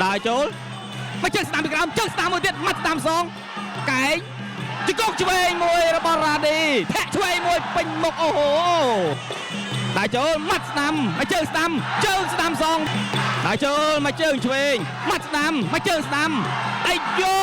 ដើរចូលមកជើងស្ដាំពីក្រោមជើងស្ដាំមួយទៀតមាត់ស្ដាំសងកែងជង្គង់ឆ្វេងមួយរបស់រ៉ាឌីធាក់ឆ្វេងមួយពេញមុខអូហូដើរចូលមាត់ស្ដាំមកជើងស្ដាំសងដើរចូលមកជើងឆ្វេងមាត់ស្ដាំមកជើងស្ដាំអាយូ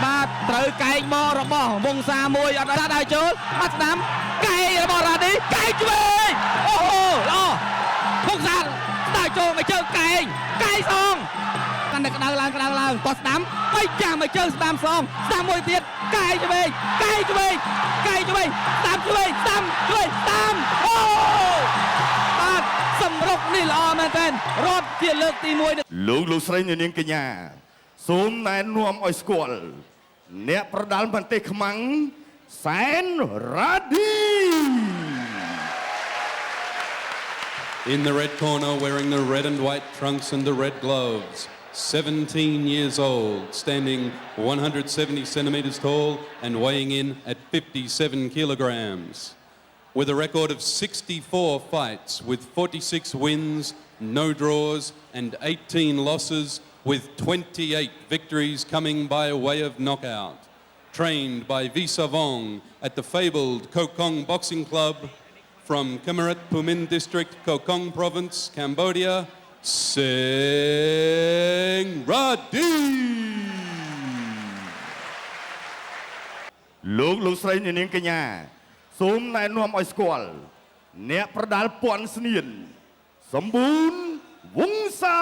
បាទត្រូវកែងបរបស់វង្សាមួយអត់ដើរចូលមាត់ស្ដាំកែងរបស់រ៉ាឌីកែងឆ្វេងអូហូល្អវង្សាដើរចូលមកជើងកែងសងកាន់តែក្តៅឡើងបោះស្ដាំបីចាំមកជើងស្ដាំសងស្ដាំមួយទៀតកែងឆ្វេងស្ដាំឆ្វេងអូបាទសម្រុកនេះល្អមែនទែនរត់ជាលើកទី1លោកស្រីនាងកញ្ញាសូមណែនាំឲ្យស្គាល់អ្នកប្រដាល់ប្រទេសខ្មាំងសែនរ៉ាឌី In the red corner, wearing the red and white trunks and the red gloves, 17 years old, standing 170 centimeters tall and weighing in at 57 kilograms. With a record of 64 fights, with 46 wins, no draws, and 18 losses, with 28 victories coming by way of knockout. Trained by Visavong at the fabled Kokong Boxing Club, from Kamarat Pumin District, Kokong Province, Cambodia, Seng Radi. លោកស្រីនាងកញ្ញាសូមណែនាំឲ្យស្គាល់អ្នកប្រដាល់ពាន់ស្នៀនសម្បូរវង្សា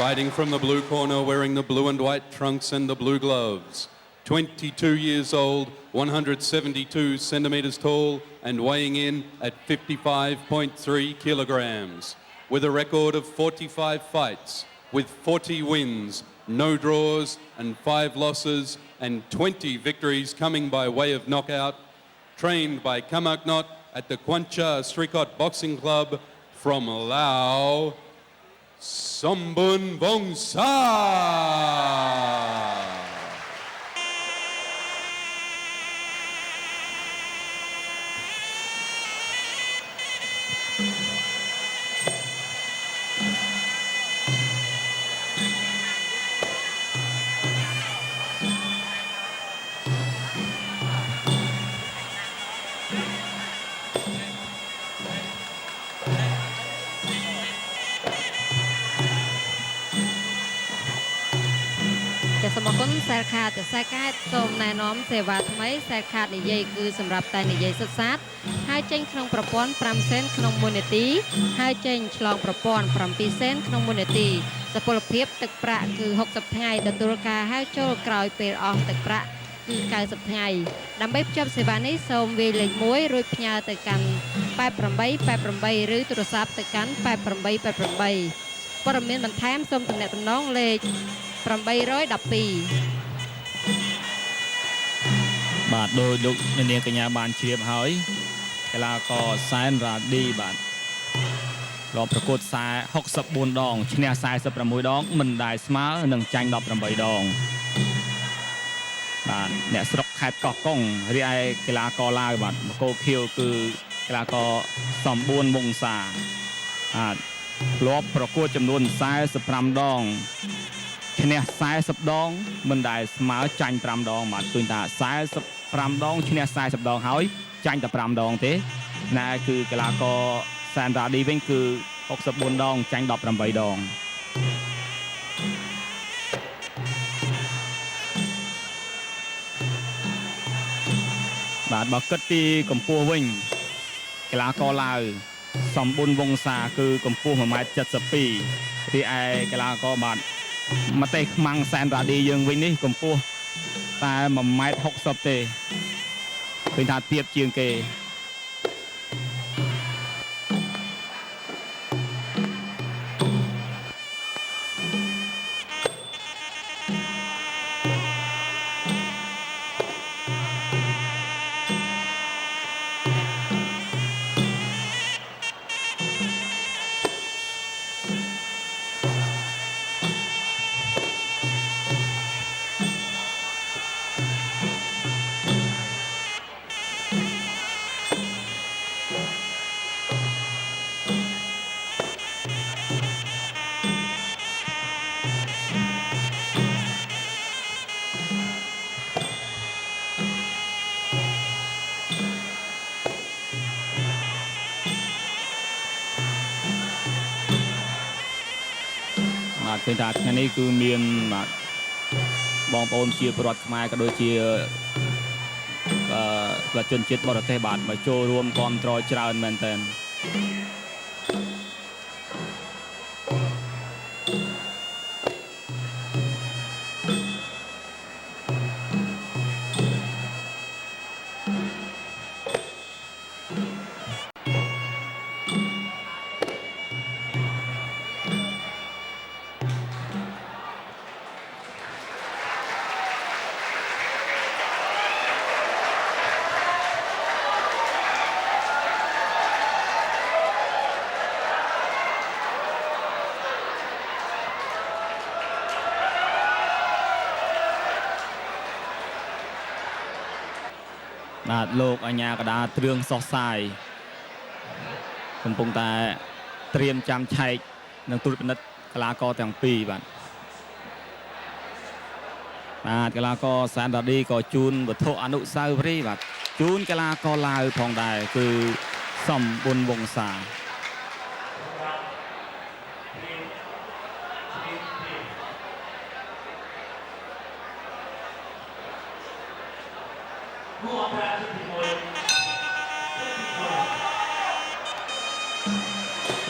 Fighting from the blue corner, wearing the blue and white trunks and the blue gloves. 22 years old, 172 centimeters tall, and weighing in at 55.3 kilograms. With a record of 45 fights, with 40 wins, no draws, and 5 losses, and 20 victories coming by way of knockout. Trained by Kamaknot at the Kwancha Srikot Boxing Club from Laos, Sombun Vongsa. Semakin serkat som nanom sewa tmai serkat nijai ku semrap tai nijai sesat hai cheng knong propon 5 sen knong moneti hai cheng chlong propon 7 sen knong moneti សពលភាពទឹកប្រាក់គឺ60ថ្ងៃទទួលការហៅចូលក្រោយពេលអស់ទឹកប្រាក់គឺ90ថ្ងៃដើម្បីភ្ជាប់សេវានេះសូមវាយលេខ1រួចផ្ញើទៅកាន់8888ឬទូរស័ព្ទទៅកាន់8888ព័ត៌មានបន្ថែមសូមទំនាក់ទំនងលេខ812បាទដោយលោកនាងកញ្ញាបានជ្រាបហើយកីឡាករសែនរ៉ាឌីបាទរកប្រកួតខ្សែ64ដងឈ្នះ46ដងមិនដែលស្មើនឹងចាញ់18ដងបាទអ្នកស្រុកខេត្តកោះកុងរីឯកីឡាករឡាវបាទមកគោខៀវគឺកីឡាករសំបួនវង្សាបាទធ្លាប់ប្រកួតចំនួន45ដងឈ្នះ40ដងមិនដែលស្មើចាញ់5ដងបាទឃើញថា45ដងឈ្នះ40ដងហើយចាញ់តែ5ដងទេណែគឺកីឡាករសែនរ៉ាឌីវិញគឺ64ដងចាញ់18ដងបាទបើគិតពីកម្ពស់វិញកីឡាករឡាវសំបួនវង្សាគឺកម្ពស់ 1.72 ម៉ែត្ររីឯកីឡាករបាទមកទេសខ្មាំងសែនរ៉ាឌីយើងវិញនេះកម្ពស់តែ 1.60 ម៉ែត្រទេឃើញថាទៀបជាងគេ ឃើញថាថ្ងៃនេះគឺមានបាទបងប្អូនជាពលរដ្ឋខ្មែរក៏ដូចជាប្រជាជនជាតិបរទេសបាទមកចូលរួមគាំទ្រច្រើនមែនទែនបាទលោកអញ្ញាកដាត្រឿងសុសសាយកំពុងតែត្រៀមចាំឆែកនឹងត្រួតពិនិត្យកីឡាករទាំងពីរបាទកីឡាករសែនរ៉ាឌីក៏ជូនវត្ថុអនុស្សាវរីយ៍បាទជូនកីឡាករឡាវផងដែរគឺសំប៊ុនវង្សា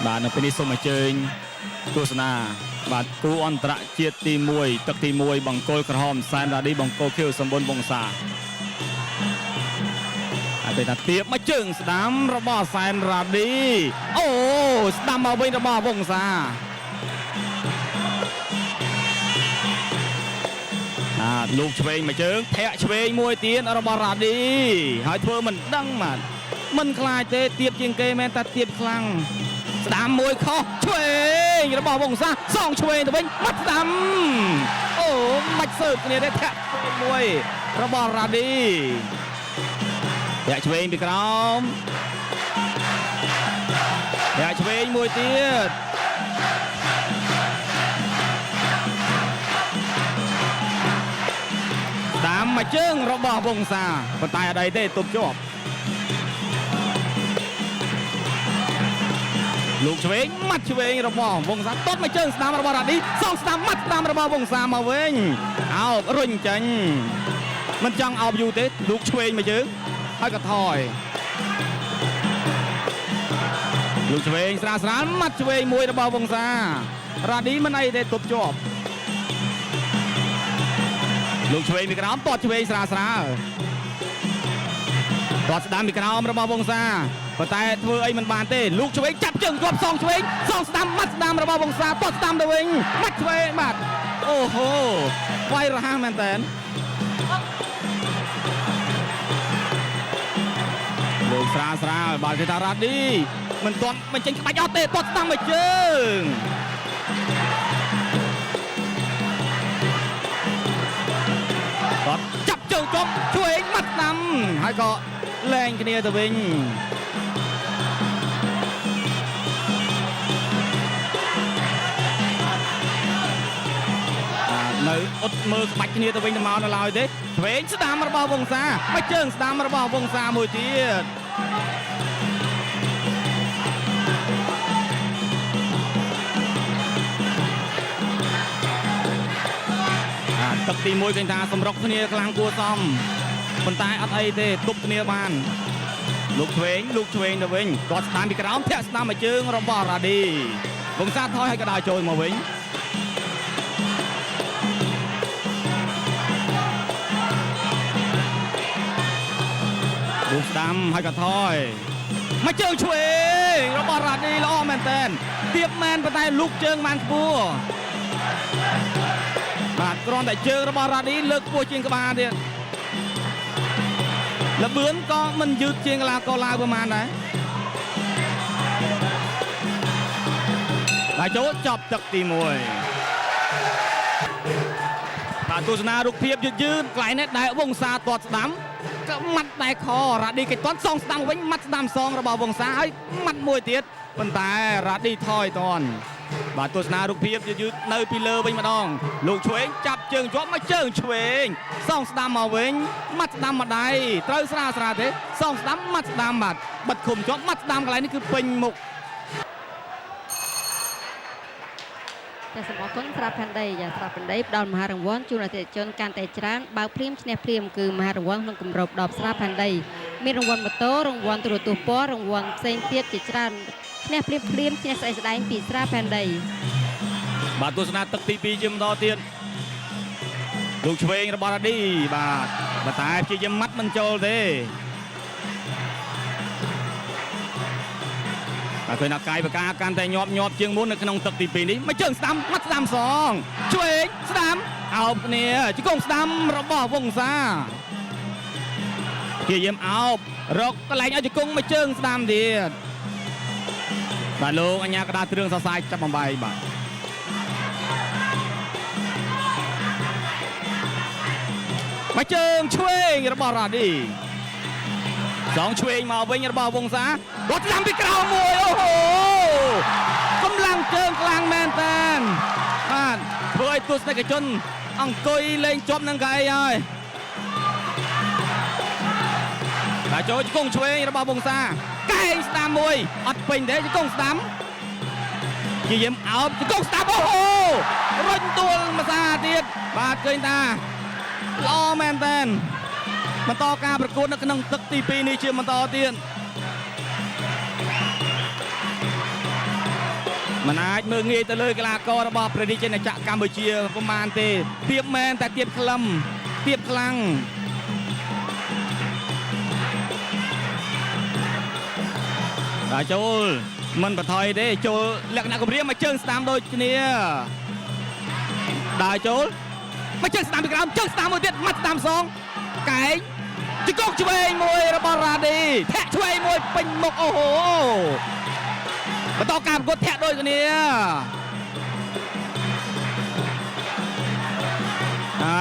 បាទនៅពេលនេះសូមអញ្ជើញទស្សនាបាទគូអន្តរជាតិទី1ទឹកទី1បង្គោលក្រហមសែនរ៉ាឌីបង្គោលខៀវសម្បូរវង្សាហើយពេលថាទៀបមកជើងស្ដាំរបស់សែនរ៉ាឌីអូស្ដាំមកវិញរបស់វង្សាលោកឆ្វេងមួយជើងធាក់ឆ្វេងមួយទៀតរបស់រ៉ាឌីហើយធ្វើមិនដឹងបាទមិនខ្លាចទេទៀបជាងគេមែនតែទៀបខ្លាំងស្ដាំមួយខុសឆ្វេងរបស់វង្សាសងឆ្វេងទៅវិញបាត់ស្ដាំអូមិនសើបគ្នាទេធាក់ឆ្វេងមួយរបស់រ៉ាឌីធាក់ឆ្វេងពីក្រោមធាក់ឆ្វេងមួយទៀតតាមមួយជើងរបស់វង្សាប៉ុន្តែអត់អីទេទប់ជាប់លោកឆ្វេងម៉ាត់ឆ្វេងរបស់វង្សាតត់មួយជើងស្ដាំរបស់រ៉ាឌីសងស្ដាំម៉ាត់ស្ដាំរបស់វង្សាមកវិញអោបរុញចាញ់មិនចង់អោបយូរទេលោកឆ្វេងមួយជើងហើយក៏ថយលោកឆ្វេងស្រាលស្រាលម៉ាត់ឆ្វេងមួយរបស់វង្សារ៉ាឌីមិនអីទេទប់ជាប់លោកឆ្វេងពីក្រោមតតឆ្វេងស្រាលស្រាលតតស្ដាំពីក្រោមរបស់វង្សាប៉ុន្តែធ្វើអីមិនបានទេលោកឆ្វេងចាប់ជើងជាប់សងឆ្វេងសងស្ដាំម៉ាត់ស្ដាំរបស់វង្សាតតស្ដាំទៅវិញម៉ាត់ឆ្វេងបាទអូហូវាយរហ័សមែនតើលោកស្រាលស្រាលបាទគេថារ៉ាឌីមិនទាន់បញ្ចេញក្បាច់អត់ទេតតស្ដាំមួយជើងចាប់ជើងជាប់ឆ្វេងម៉ាត់ស្ដាំហើយក៏លែងគ្នាទៅវិញនៅអត់មើលក្បាច់គ្នាទៅវិញទៅមកនៅឡើយទេឆ្វេងស្ដាំរបស់វង្សាមកជើងស្ដាំរបស់វង្សាមួយទៀតទឹកទី1ឃើញថាសម្រុកគ្នាខ្លាំងគួរសមប៉ុន្តែអត់អីទេទប់គ្នាបានលោកឆ្វេងទៅវិញគាត់ស្ដាំពីក្រោមធាក់ស្ដាំមកជើងរបស់រ៉ាឌីវង្សាថយឲ្យក៏ដើរចូលមកវិញលោកស្ដាំឲ្យក៏ថយមកជើងឆ្វេងរបស់រ៉ាឌីល្អមែនតើទៀបមែនប៉ុន្តែលូកជើងបានខ្ពស់បាទគ្រាន់តែជើងរបស់រ៉ាឌីលើកខ្ពស់ជាងក្បាលទៀតល្បឿនក៏មិនយឺតជាងកីឡាករឡាវប្រហែលដែរហើយចូលចប់ទឹកទី1បាទទស្សនារូបភាពយឺតកន្លែងនេះដែលវង្សាទាត់ស្ដាំក៏ម៉ាត់តែខរ៉ាឌីគេទាត់សងស្ដាំវិញម៉ាត់ស្ដាំសងរបស់វង្សាហើយម៉ាត់មួយទៀតប៉ុន្តែរ៉ាឌីថយតាន់បាទទស្សនារូបភាពយឺតនៅពីលើវិញម្ដងលោកឆ្វេងចាប់ជើងជាប់មកជើងឆ្វេងសងស្ដាំមកវិញម៉ាត់ស្ដាំមកដៃត្រូវស្រាលទេសងស្ដាំម៉ាត់ស្ដាំបាទបិទឃុំជាប់ម៉ាត់ស្ដាំកន្លែងនេះគឺពេញមុខ ចាសូមអរគុណស្រាប់ផាន់ដីចាស្រាប់ផាន់ដីផ្ដល់មហារង្វាន់ជូនអតិថិជនកាន់តែច្រើនបើកព្រាមឈ្នះព្រាមគឺមហារង្វាន់ក្នុងគម្រប10ស្រាប់ផាន់ដីមានរង្វាន់ម៉ូតូរង្វាន់ទូរទស្សន៍ពណ៌រង្វាន់ផ្សេងទៀតជាច្រើនឈ្នះព្រាមឈ្នះស្អីស្ដែងពីស្រាប់ផាន់ដី បាទទស្សនាទឹកទី2ជាបន្តទៀតលោកឆ្វេងរបស់រ៉ាឌីបាទប៉ុន្តែព្យាយាមម៉ាត់មិនចូលទេតែឃើញថាកាយបកាកាន់តែញាប់ជាងមុននៅក្នុងទឹកទី2នេះមកជើងស្ដាំម៉ាត់ស្ដាំសងឆ្វេងស្ដាំអោបគ្នាជង្គង់ស្ដាំរបស់វង្សាព្យាយាមអោបរកកន្លែងឲ្យជង្គង់មកជើងស្ដាំទៀតបាទលោកអញ្ញាកដាគ្រឿងសរសៃចាប់បំបីបាទមកជើងឆ្វេងរបស់រ៉ាឌីសងឆ្វេងមកវិញរបស់វង្សាគាត់ចាំពីក្រោមមួយអូហូកម្លាំងជើងខ្លាំងមែនតើបាទធ្វើឲ្យទស្សនិកជនអង្គុយលេងជាប់នឹងកៅអីហើយតែចូលជង្គង់ឆ្វេងរបស់វង្សាកែងស្ដាំមួយអត់ពេញទេជង្គង់ស្ដាំជាយាមអោបជង្គង់ស្ដាំអូហូរុញទួលម្សាទៀតបាទឃើញថាល្អមែនតើបន្តការប្រកួតនៅក្នុងទឹកទី2នេះជាបន្តទៀតមិនអាចមើលងាយទៅលើកីឡាកររបស់ព្រះរាជាណាចក្រកម្ពុជាប្រមាណទេទៀបមែនតែទៀបក្លឹមទៀបខ្លាំងដល់ចូលមិនបន្ថយទេចូលលក្ខណៈគម្រាមមកជើងស្ដាំដូចគ្នាដល់ចូលមកជើងស្ដាំពីក្រោមជើងស្ដាំមួយទៀតម៉ាត់ស្ដាំសងកែងជង្គង់ឆ្វេងមួយរបស់រ៉ាឌីធាក់ឆ្វេងមួយពេញមុខអូហូបន្តការប្រកួតធាក់ដូចគ្នា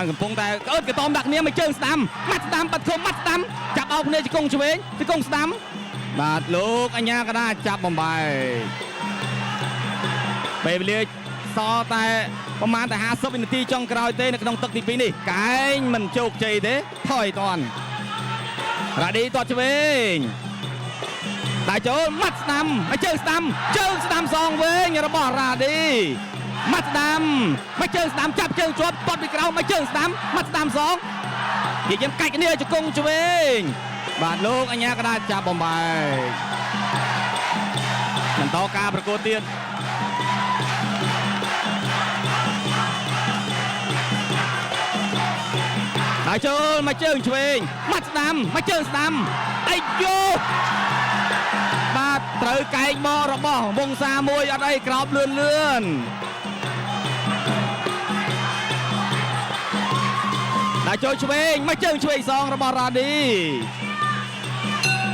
កំពុងតែអើតកតមដាក់គ្នាមកជើងស្ដាំម៉ាត់ស្ដាំបាត់ឃុំម៉ាត់ស្ដាំចាប់អោបគ្នាជង្គង់ឆ្វេងជង្គង់ស្ដាំបាទលោកអញ្ញាកដាចាប់បំបាយពេលវេលាសល់តែប្រហែលតែ50វិនាទីចុងក្រោយទេនៅក្នុងទឹកទី2នេះកែងមិនជោគជ័យទេថយតន់រ៉ាឌីទាត់ឆ្វេងតែចូលម៉ាត់ស្ដាំមកជើងស្ដាំសងវិញរបស់រ៉ាឌីម៉ាត់ស្ដាំមកជើងស្ដាំចាប់ជើងជាប់ទាត់ពីក្រោមមកជើងស្ដាំម៉ាត់ស្ដាំសងនិយាយកាច់គ្នាជង្គង់ឆ្វេងបាទលោកអញ្ញាកដាចាប់បំបាយបន្តការប្រកួតទៀតហើយចូលមកជើងឆ្វេងម៉ាត់ស្ដាំមកជើងស្ដាំអាយូបាទត្រូវកែងមករបស់វង្សាមួយអត់អីក្រោបលឿនដល់ចូលឆ្វេងមកជើងឆ្វេងសងរបស់រ៉ាឌី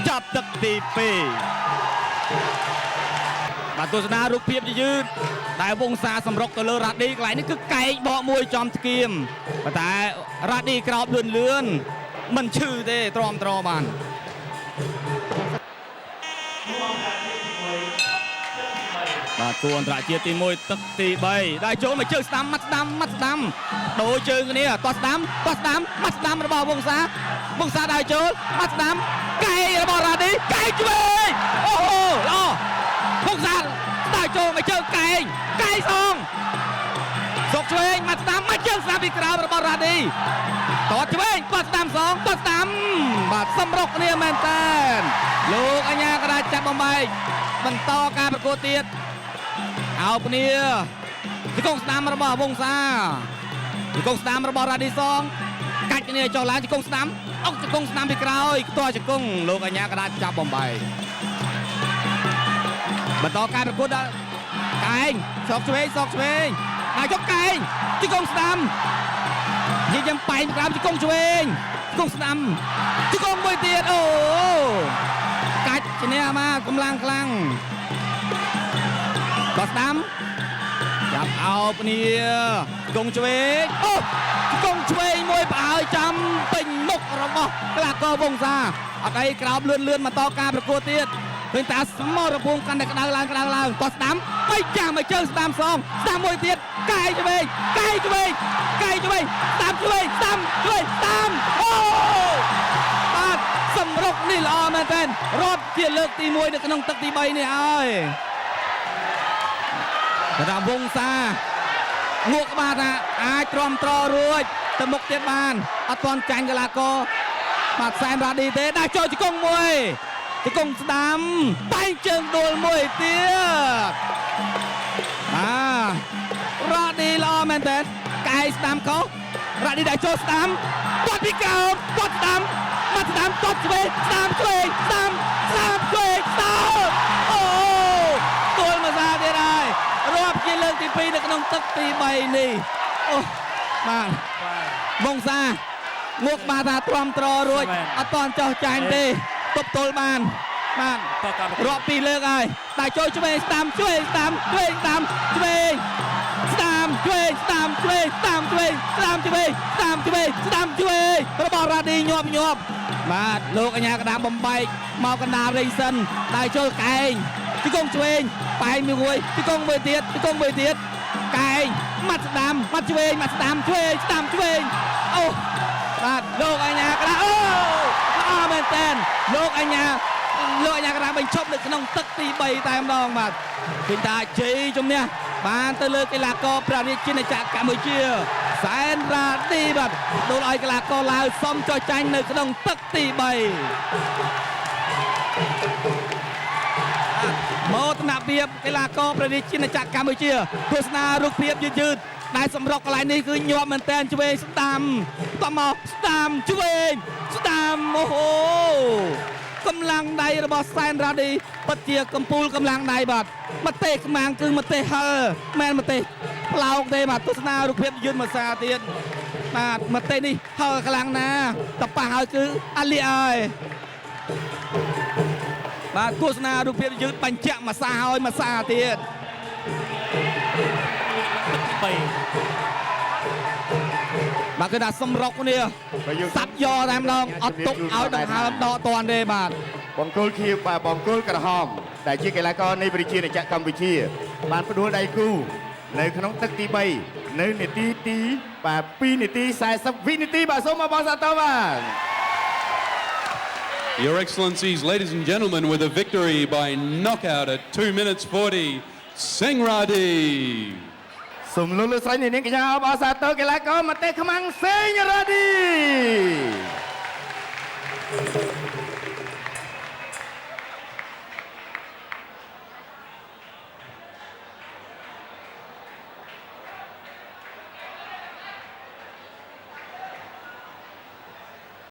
ចាប់ទឹកទី2បាទទស្សនារូបភាពយឺតដែលវង្សាសម្រុកទៅលើរ៉ាឌីកន្លែងនេះគឺកែងបកមួយចំស្គៀមប៉ុន្តែរ៉ាឌីក្រោបលឿនមិនឈឺទេទ្រាំទ្របានបាទគូអន្តរជាតិទី1ទឹកទី3ដែលចូលមកជើងស្ដាំម៉ាត់ស្ដាំដូរជើងគ្នាតោះស្ដាំម៉ាត់ស្ដាំរបស់វង្សាដែលចូលម៉ាត់ស្ដាំកែងរបស់រ៉ាឌីកែងឆ្វេងអូហូល្អវង្សាដែលចូលមកជើងកែងសងសុកឆ្វេងម៉ាត់ស្ដាំមកជើងស្ដាំពីក្រោមរបស់រ៉ាឌីតោះឆ្វេងគាត់ស្ដាំសងគាត់ស្ដាំបាទសម្រុកគ្នាមែនតើលោកអញ្ញាកដាចាប់បំបែកបន្តការប្រកួតទៀតអោបគ្នាជង្គង់ស្ដាំរបស់វង្សាជង្គង់ស្ដាំរបស់រ៉ាឌីសងកាច់គ្នាចុះឡើងជង្គង់ស្ដាំអុកជង្គង់ស្ដាំពីក្រោយខ្ទាស់ជង្គង់លោកអញ្ញាកដាចាប់បំបែកបន្តការប្រកួតដល់កែងសកឆ្វេងហើយចុះកែងជង្គង់ស្ដាំនិយាយយ៉ាងបែកពីក្រោមជង្គង់ឆ្វេងជង្គង់ស្ដាំជង្គង់មួយទៀតអូកាច់ឈ្នះមកកម្លាំងខ្លាំងក៏ស្ដាំចាប់អោបគ្នាជង្គង់ឆ្វេងអូជង្គង់ឆ្វេងមួយផ្អើលចាំពេញមុខរបស់កីឡាករវង្សាអត់អីក្រោបលឿនបន្តការប្រកួតទៀតឃើញតាសមរភូមិកាន់តែក្តៅឡើងក៏ស្ដាំបៃចាំមកជើងស្ដាំសងស្ដាំមួយទៀតកែងឆ្វេងស្ដាំឆ្វេងអូបាទសម្រុកនេះល្អមែនទែនរត់ជាលើកទី1នៅក្នុងទឹកទី3នេះហើយតែវង្សា ងក់ក្បាលថាអាចទ្រាំទ្ររួចទៅមុខទៀតបានអត់ទាន់ចាញ់កីឡាករបាទសែនរ៉ាឌីទេដាក់ចូលជង្គង់មួយជង្គង់ស្ដាំបែងជើងដួលមួយទៀតរ៉ាឌីល្អមែនតើកាយស្ដាំខុសរ៉ាឌីដាក់ចូលស្ដាំទាត់ពីក្រោមទាត់ស្ដាំមកស្ដាំទាត់ឆ្វេងស្ដាំឆ្វេងស្ដាំឆ្វេងស្ដាំអូទល់មកសាទៀតហើយរាប់ជាលើកទី2នៅក្នុងទឹកទី3នេះអូបាទវងសាងក់បាទថាទ្រាំទ្ររួចអត់តន់ចោះចាញ់ទេទប់ទល់បានបាទរាប់ពីរលើកហើយដាក់ចូលឆ្វេងស្ដាំឆ្វេងស្ដាំឆ្វេងស្ដាំឆ្វេងស្ដាំឆ្វេងស្ដាំឆ្វេងស្ដាំឆ្វេងស្ដាំឆ្វេងស្ដាំឆ្វេងស្ដាំឆ្វេងរបស់រ៉ាឌីញាប់បាទលោកអញ្ញាកណ្ដាលបំបែកមកកណ្ដាលរេសិនដាក់ចូលកែងជង្គង់ឆ្វេងបែកមួយជង្គង់មួយទៀតជង្គង់មួយទៀតកែងម៉ាត់ស្ដាំម៉ាត់ឆ្វេងម៉ាត់ស្ដាំឆ្វេងស្ដាំឆ្វេងអូបាទលោកអញ្ញាកណ្ដាលអូល្អមែនតើលោកអញ្ញាកណ្ដាលបញ្ឈប់នៅក្នុងទឹកទី3តែម្ដងបាទឃើញថាជ័យជំនះបានទៅលើកីឡាករព្រះរាជាណាចក្រកម្ពុជាសែនរ៉ាឌីបាទដូលឲ្យកីឡាករឡាវសុំចុះចាញ់នៅក្នុងទឹកទី3មោទនភាពកីឡាករព្រះរាជាណាចក្រកម្ពុជាទស្សនារូបភាពយឺតដែលសម្រុកកន្លែងនេះគឺញាប់មែនតើឆ្វេងស្ដាំតមកស្ដាំឆ្វេងស្ដាំអូហូកម្លាំងដៃរបស់សែនរ៉ាឌីពិតជាកំពូលកម្លាំងដៃបាទមទេសខ្មាំងគឺមទេសហិលមិនមទេសផ្លោកទេបាទទស្សនារូបភាពយឺតមួយសារទៀតបាទមទេសនេះហិលខ្លាំងណាស់តប៉ះហើយគឺអាលីហើយបាទទស្សនារូបភាពយឺតបញ្ជាក់មួយសារហើយមួយសារទៀតបាទគឺថាសម្រុកនេះសាប់យកតែម្ដងអត់ទុកឲ្យដង្ហើមដកតាន់ទេបាទបង្គោលខៀវបាទបង្គោលក្រហមដែលជាកីឡាករនៃប្រជាជាតិកម្ពុជាបានផ្ដួលដៃគូនៅក្នុងទឹកទី3នៅនាទីទីបាទ2នាទី40វិនាទីបាទសូមអបអរសាទរបាទ Your Excellencies, ladies and gentlemen, with a victory by knockout at 2 minutes 40, Seng Radi. សូមលោកលោកស្រីនាងកញ្ញាអបអរសាទរកីឡាករមទេសខ្មាំងសេងរ៉ាឌី